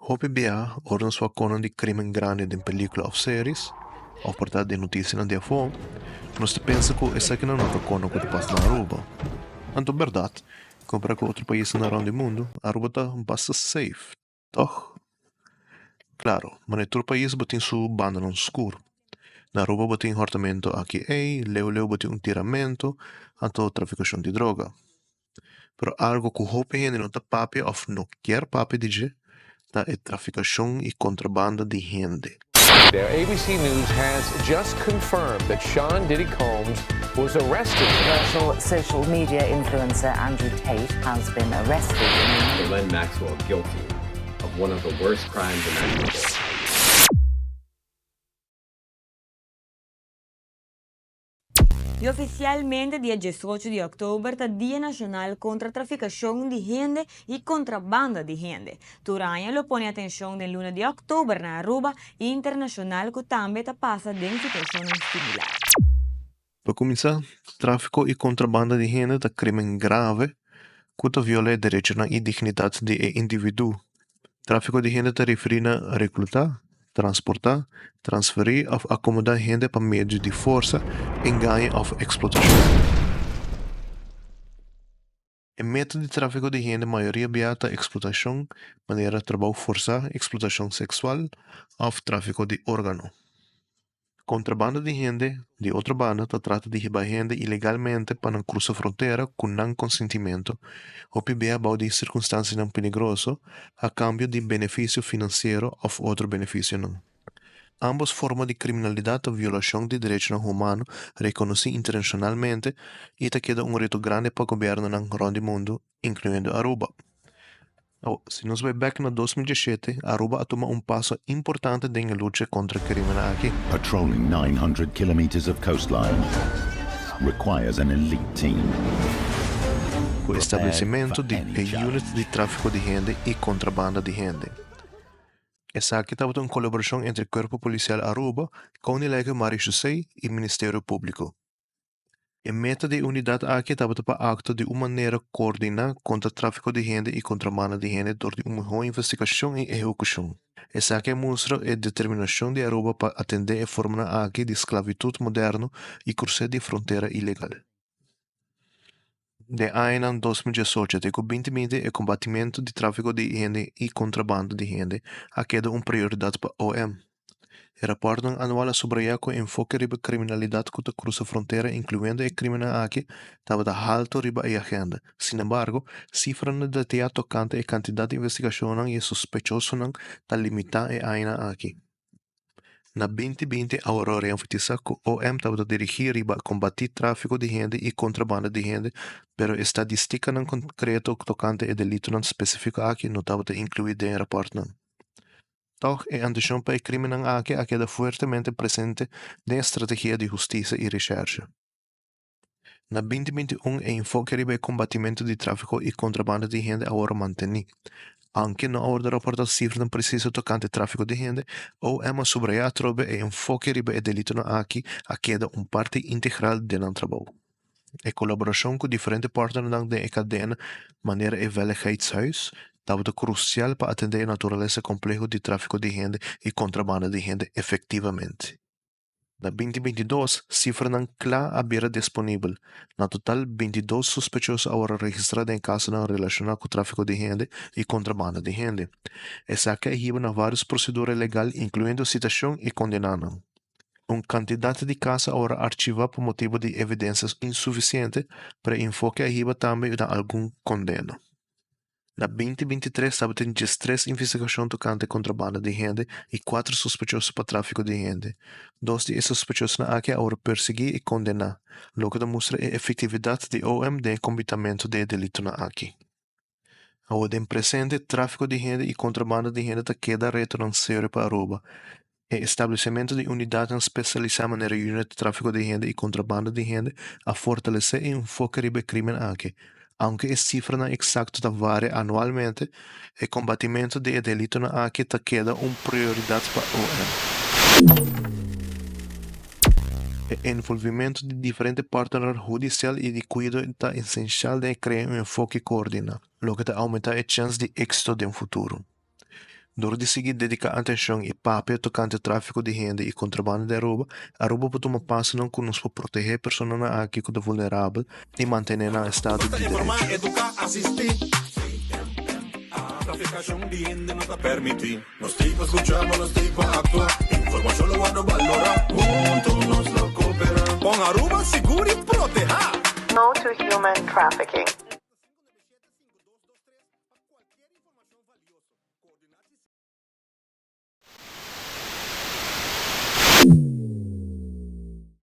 HBA ordna sua conan di crimen grande din película of series, of portada de notícia na dia fo, nós pensa que essa aqui não é conan que passa na Aruba. Então, verdade, comparar com outro país na around the mundo, Aruba tá bastante safe, toch? Claro, mas em todo país tem sua banda no escuro. Na Aruba tem hortamento aqui, leu tem tiramento, anto traficação de droga. Pero algo que o gente não tá papi of não quer papi de tá é traficação e contrabando de gente. There, ABC News has just confirmed that Sean Diddy Combs was arrested. Controversial social media influencer Andrew Tate has been arrested. Ghislaine Maxwell guilty of one of the worst crimes imaginable. E oficialmente, dia 18 de outubro, é Dia Nacional contra a Traficação de Gente e Contrabando de Gente. Turanha lo põe atenção no luna de outubro na Aruba internacional que também passa em situações similares. Para começar, tráfico e contrabando de gente é crime grave que viola direitos e dignidade do indivíduo. Tráfico de gente está referindo a recrutar, transportar, transferir ou acomodar gente para meios de força, engano ou explotação. O método de tráfico de gente, a maioria beata explotação, maneira de trabalho forçado, explotação sexual ou tráfico de órgano. Contrabando de gente, de outra banda, trata de roubar gente ilegalmente para cruzar a fronteira com não consentimento, ou piber de circunstâncias não peligrosas, a cambio de benefício financeiro ou outro benefício não. Ambas formas de criminalidade ou violação de direitos humanos reconhecidas internacionalmente e queda reto grande para o governo no round mundo, incluindo Aruba. Se nós vamos back na 2017, Aruba toma passo importante na luta contra o crime aqui. Patrolling 900 kilometers of coastline requires an elite team. O estabelecimento de unit de tráfico de gente e contrabando de gente. Essa aqui estava uma colaboração entre o Corpo Policial Aruba, Koninklijke Marechaussee e Ministério Público. A meta da unidade aqui estava para acto de uma maneira coordenada contra o tráfico de gente e contrabando de gente durante uma boa investigação e execução. Essa aqui mostra a determinação de Aruba para atender a forma aqui de esclavitud moderna e cruzar de fronteira ilegal. De ano 2018 até 2020, o combatimento de tráfico de gente e contrabando de gente ha queda uma prioridade para a OM. O rapporto anual subraya que o enfoque riba criminalidade que cruza a fronteira, incluindo a crime aqui, estava de alto riba a agenda. Sin embargo, cifras detalhadas tocante a quantidade de investigação e sospechosos está limitada a aina aqui. Na 2020, a Aurora enfatiza que o OM estava dirigir riba combater tráfico de gente e contrabando de gente, pero estadística não concreta tocante a delito não específico aqui não estava incluída em rapporto. Toch a ambição para o crime aqui queda fortemente presente na estratégia de justiça e recherche. Na 2021, o enfoque riba combatimento de tráfico e contrabando de gente agora mantém. Anche na hora de reportar cifras precisas tocante tráfico de gente, o EMA subraya trobe e enfoque riba e delito aqui a queda parte integral do trabalho. A colaboração com diferentes partners da cadena, maneira e veiligheidshuis, estava crucial para atender a natureza complexa de tráfico de gente e contrabando de gente efetivamente. Na 2022, cifra não clara aberta disponível. Na total, 22 suspeitosos agora registrados em casos relacionados com o tráfico de gente e contrabando de gente. Essa aqui é na várias proceduras legais, incluindo citação e condenação. Uma quantidade de casos agora arquivada por motivo de evidências insuficientes para enfoque arriba também de algum condena. Na 2023, estava tendo 13 investigações tocante contrabando de gente e 4 suspeitosos para tráfico de gente. 2 de esses suspeitosos aqui agora perseguir e condenar, logo demonstra a efetividade de OM de combatimento de delito aqui. Agora, em presente, tráfico de gente e contrabando de gente queda reto não sério para Aruba. O estabelecimento de unidades especializadas na unidade de tráfico de gente e contrabando de gente a fortalecer o enfoque riba crime aqui. Aunque a cifra não exata varia anualmente, o combatimento de delito aqui queda uma prioridade para o OM. O envolvimento de diferentes partners judiciais e de cuidado é essencial de criar um enfoque coordenado, lo que aumenta a chance de êxito no futuro. Door de seguir dedicar atenção e papel tocante tráfico de renda e contrabando de Aruba pode tomar passo não conosco para proteger pessoas aqui que vulnerável e manter no estado de direito. Trafficación de gente no te permití. Los tipos escuchamos, los tipos actúan. Información lo van a valorar. Juntos nos lo cooperan. Con Aruba seguro y proteja. No to human trafficking.